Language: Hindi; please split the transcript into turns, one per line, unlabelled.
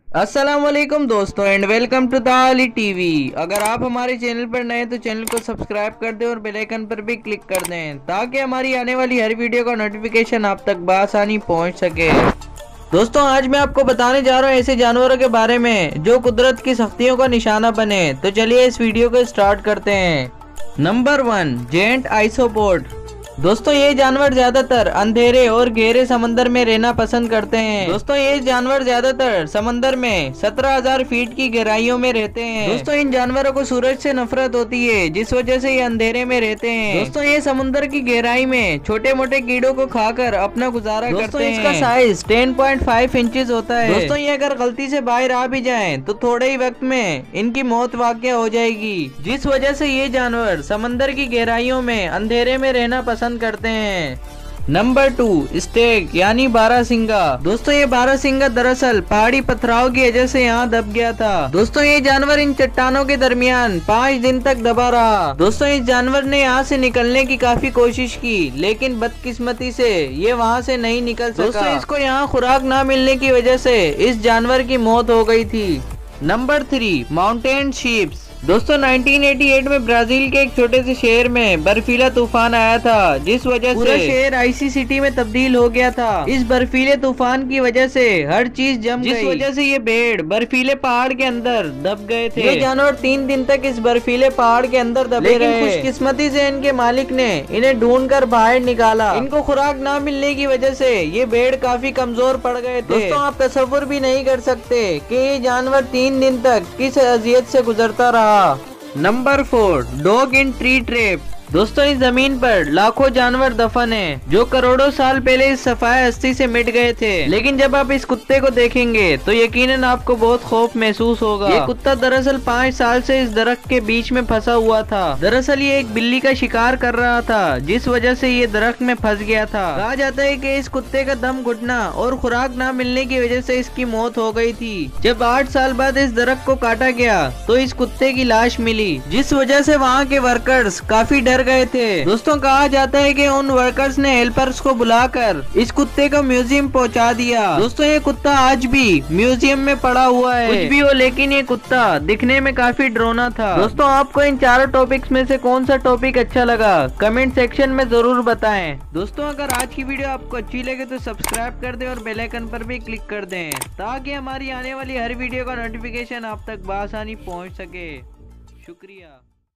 अस्सलाम वालेकुम दोस्तों and welcome to the Ali TV. अगर आप हमारे चैनल पर नए तो चैनल को सब्सक्राइब कर दें और बेल आइकन पर भी क्लिक कर दें ताकि हमारी आने वाली हर वीडियो का नोटिफिकेशन आप तक बआसानी पहुंच सके। दोस्तों आज मैं आपको बताने जा रहा हूं ऐसे जानवरों के बारे में जो कुदरत की सख्तियों का निशाना बने। तो चलिए इस वीडियो को स्टार्ट करते हैं। Number 1, giant isopod. दोस्तों ये जानवर ज्यादातर अंधेरे और गहरे समंदर में रहना पसंद करते हैं। दोस्तों ये जानवर ज्यादातर समंदर में 17,000 फीट की गहराइयों में रहते हैं। दोस्तों इन जानवरों को सूरज से नफरत होती है जिस वजह से ये अंधेरे में रहते हैं। दोस्तों ये समुद्र की गहराई में छोटे मोटे कीड़ों को खाकर अपना गुजारा करते हैं। इसका साइज 10.5 इंचेस होता है। दोस्तों ये अगर गलती से बाहर आ भी जाए तो थोड़े ही वक्त में इनकी मौत वाक़या हो जाएगी, जिस वजह से ये जानवर समंदर की गहराइयों में अंधेरे में रहना पसंद करते हैं। नंबर 2, स्टेग यानी बारहसिंगा। दोस्तों ये बारहसिंगा दरअसल पहाड़ी पथराव की वजह से यहाँ दब गया था। दोस्तों ये जानवर इन चट्टानों के दरमियान 5 दिन तक दबा रहा। दोस्तों इस जानवर ने यहाँ से निकलने की काफी कोशिश की लेकिन बदकिस्मती से ये वहाँ से नहीं निकल सका। दोस्तों इसको यहाँ खुराक ना मिलने की वजह से इस जानवर की मौत हो गई थी। Number 3, mountain sheeps. दोस्तों 1988 में ब्राजील के एक छोटे से शहर में बर्फीला तूफान आया था जिस वजह से पूरा शहर आइसी सिटी में तब्दील हो गया था। इस बर्फीले तूफान की वजह से हर चीज जम गई, जिस वजह से ये भेड़ बर्फीले पहाड़ के अंदर दब गए थे। ये जानवर 3 दिन तक इस बर्फीले पहाड़ के अंदर दबे रहे। खुशकिस्मती से इनके मालिक ने इन्हें ढूंढकर बाहर निकाला। इनको खुराक न मिलने की वजह से ये भेड़ काफी कमजोर पड़ गए थे। दोस्तों आप तसव्वुर भी नहीं कर सकते कि ये जानवर 3 दिन तक किस अजियत से गुजरता रहा। Number 4, dog in tree trap. दोस्तों इस जमीन पर लाखों जानवर दफन हैं जो करोड़ों साल पहले इस सफाया हस्ती से मिट गए थे, लेकिन जब आप इस कुत्ते को देखेंगे तो यकीनन आपको बहुत खौफ महसूस होगा। ये कुत्ता दरअसल 5 साल से इस दरख्त के बीच में फंसा हुआ था। दरअसल ये एक बिल्ली का शिकार कर रहा था जिस वजह से ये दरख्त में फंस गया था। कहा जाता है कि इस कुत्ते का दम घुटना और खुराक न मिलने की वजह से इसकी मौत हो गई थी। जब 8 साल बाद इस दरख्त को काटा गया तो इस कुत्ते की लाश मिली, जिस वजह से वहाँ के वर्कर्स काफी डर गए थे। दोस्तों कहा जाता है कि उन वर्कर्स ने हेल्पर्स को बुलाकर इस कुत्ते को म्यूजियम पहुंचा दिया। दोस्तों ये कुत्ता आज भी म्यूजियम में पड़ा हुआ है। कुछ भी हो लेकिन ये कुत्ता दिखने में काफी डरावना था। दोस्तों आपको इन चारों टॉपिक्स में से कौन सा टॉपिक अच्छा लगा कमेंट सेक्शन में जरूर बताएं। दोस्तों अगर आज की वीडियो आपको अच्छी लगे तो सब्सक्राइब कर दें और बेल आइकन पर भी क्लिक कर दें ताकि हमारी आने वाली हर वीडियो का नोटिफिकेशन आप तक बआसानी पहुँच सके। शुक्रिया।